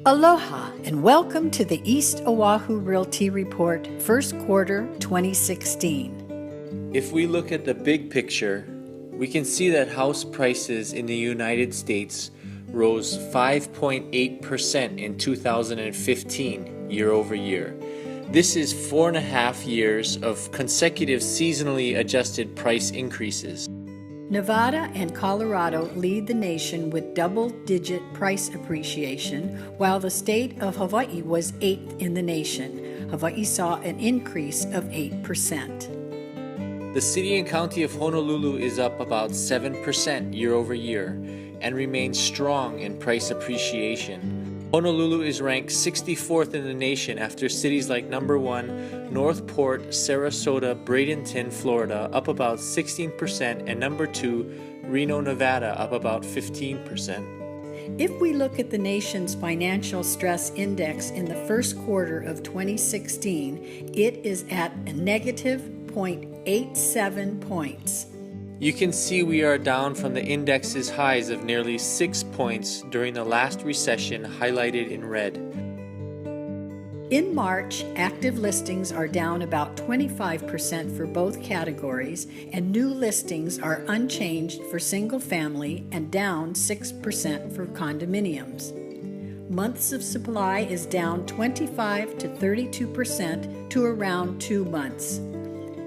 Aloha and welcome to the East Oahu Realty Report First Quarter 2016. If we look at the big picture, we can see that house prices in the United States rose 5.8% in 2015 year over year. This is 4.5 years of consecutive seasonally adjusted price increases. Nevada and Colorado lead the nation with double-digit price appreciation, while the state of Hawaii was 8th in the nation. Hawaii saw an increase of 8%. The city and county of Honolulu is up about 7% year over year and remains strong in price appreciation. Honolulu is ranked 64th in the nation after cities like number 1, North Port, Sarasota, Bradenton, Florida, up about 16%, and number 2, Reno, Nevada, up about 15%. If we look at the nation's financial stress index in the first quarter of 2016, it is at a negative 0.87 points. You can see we are down from the index's highs of nearly 6 points during the last recession, highlighted in red. In March, active listings are down about 25% for both categories, and new listings are unchanged for single family and down 6% for condominiums. Months of supply is down 25 to 32% to around 2 months.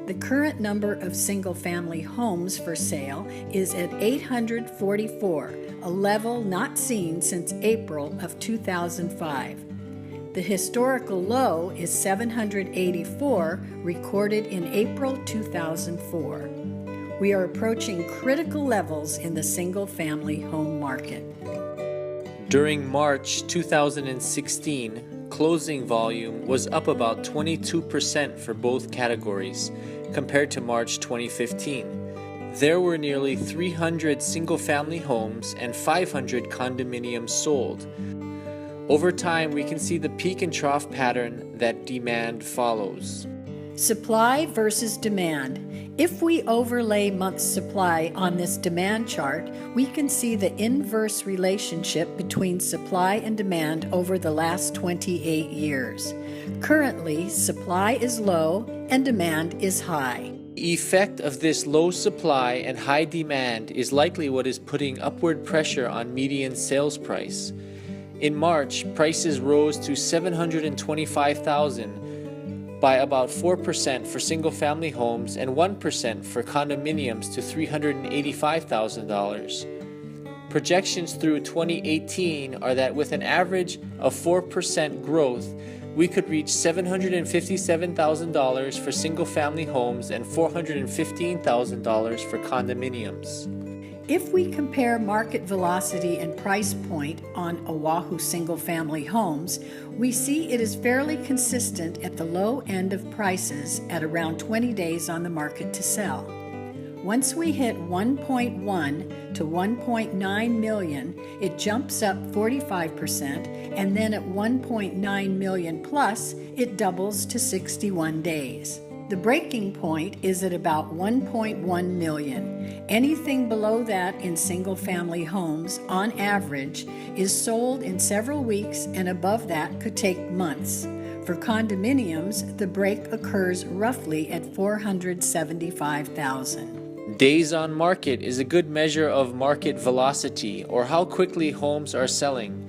The current number of single-family homes for sale is at 844, a level not seen since April of 2005. The historical low is 784, recorded in April 2004. We are approaching critical levels in the single-family home market. During March 2016, closing volume was up about 22% for both categories compared to March 2015. There were nearly 300 single-family homes and 500 condominiums sold. Over time, we can see the peak and trough pattern that demand follows. Supply versus demand. If we overlay months' supply on this demand chart, we can see the inverse relationship between supply and demand over the last 28 years. Currently, supply is low and demand is high. The effect of this low supply and high demand is likely what is putting upward pressure on median sales price. In March, prices rose to $725,000, by about 4% for single-family homes and 1% for condominiums to $385,000. Projections through 2018 are that with an average of 4% growth, we could reach $757,000 for single-family homes and $415,000 for condominiums. If we compare market velocity and price point on Oahu single-family homes, we see it is fairly consistent at the low end of prices at around 20 days on the market to sell. Once we hit 1.1 to 1.9 million, it jumps up 45%, and then at 1.9 million plus, it doubles to 61 days. The breaking point is at about 1.1 million. Anything below that in single-family homes, on average, is sold in several weeks, and above that could take months. For condominiums, the break occurs roughly at 475,000. Days on market is a good measure of market velocity, or how quickly homes are selling.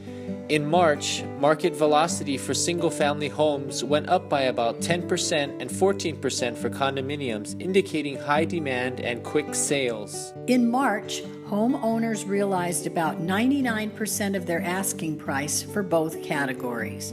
In March, market velocity for single-family homes went up by about 10% and 14% for condominiums, indicating high demand and quick sales. In March, homeowners realized about 99% of their asking price for both categories.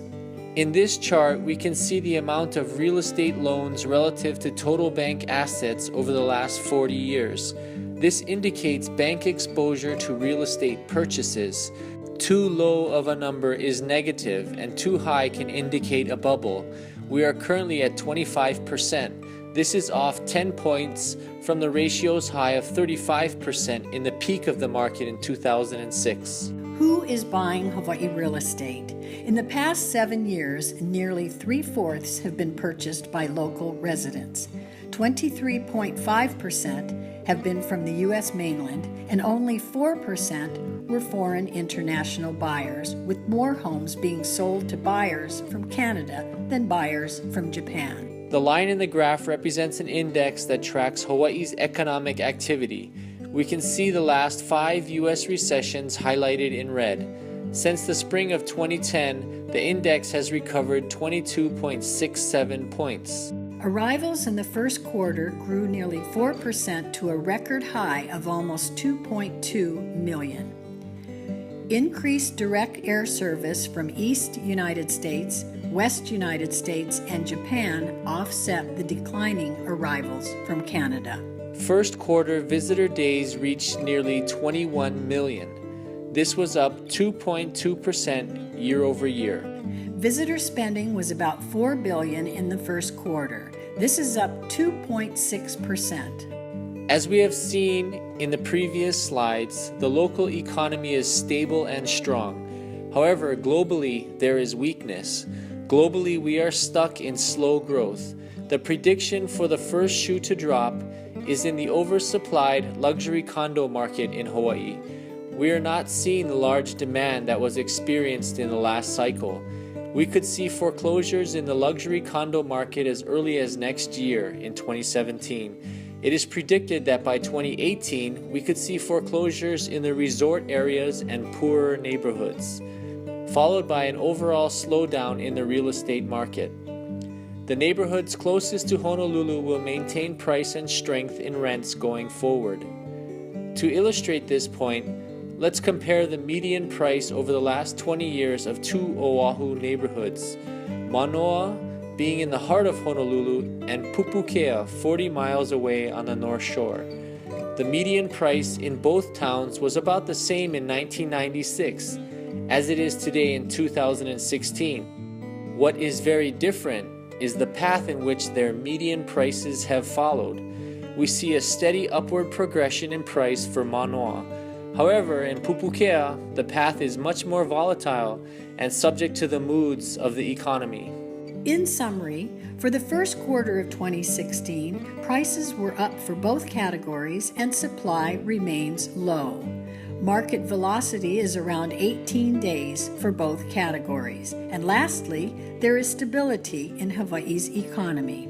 In this chart, we can see the amount of real estate loans relative to total bank assets over the last 40 years. This indicates bank exposure to real estate purchases. Too low of a number is negative, and too high can indicate a bubble. We are currently at 25%. This is off 10 points from the ratio's high of 35% in the peak of the market in 2006. Who is buying Hawaii real estate? In the past 7 years, nearly 3/4 have been purchased by local residents. 23.5% have been from the U.S. mainland, and only 4%, were foreign international buyers, with more homes being sold to buyers from Canada than buyers from Japan. The line in the graph represents an index that tracks Hawaii's economic activity. We can see the last 5 U.S. recessions highlighted in red. Since the spring of 2010, the index has recovered 22.67 points. Arrivals in the first quarter grew nearly 4% to a record high of almost 2.2 million. Increased direct air service from East United States, West United States, and Japan offset the declining arrivals from Canada. First quarter visitor days reached nearly 21 million. This was up 2.2% year over year. Visitor spending was about $4 billion in the first quarter. This is up 2.6%. As we have seen in the previous slides, the local economy is stable and strong. However, globally, there is weakness. Globally, we are stuck in slow growth. The prediction for the first shoe to drop is in the oversupplied luxury condo market in Hawaii. We are not seeing the large demand that was experienced in the last cycle. We could see foreclosures in the luxury condo market as early as next year in 2017. It is predicted that by 2018, we could see foreclosures in the resort areas and poorer neighborhoods, followed by an overall slowdown in the real estate market. The neighborhoods closest to Honolulu will maintain price and strength in rents going forward. To illustrate this point, let's compare the median price over the last 20 years of 2 Oahu neighborhoods, Manoa being in the heart of Honolulu and Pupukea 40 miles away on the North Shore. The median price in both towns was about the same in 1996 as it is today in 2016. What is very different is the path in which their median prices have followed. We see a steady upward progression in price for Manoa. However, in Pupukea, the path is much more volatile and subject to the moods of the economy. In summary, for the first quarter of 2016, prices were up for both categories and supply remains low. Market velocity is around 18 days for both categories. And lastly, there is stability in Hawaii's economy.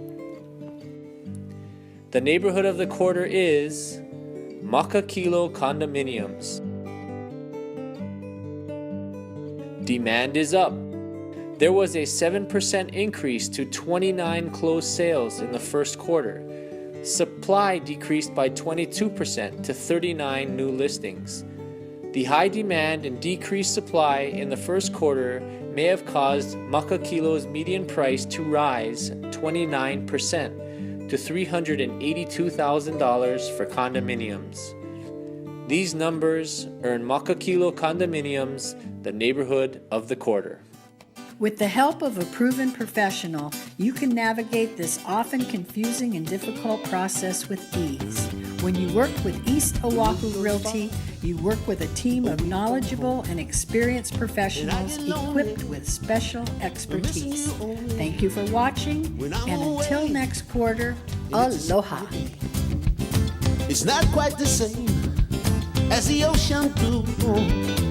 The neighborhood of the quarter is Makakilo condominiums. Demand is up. There was a 7% increase to 29 closed sales in the first quarter. Supply decreased by 22% to 39 new listings. The high demand and decreased supply in the first quarter may have caused Makakilo's median price to rise 29% to $382,000 for condominiums. These numbers earn Makakilo condominiums the neighborhood of the quarter. With the help of a proven professional, you can navigate this often confusing and difficult process with ease. When you work with East Oahu Realty, you work with a team of knowledgeable and experienced professionals equipped with special expertise. Thank you for watching, and until next quarter, aloha. It's not quite the same as the ocean blue.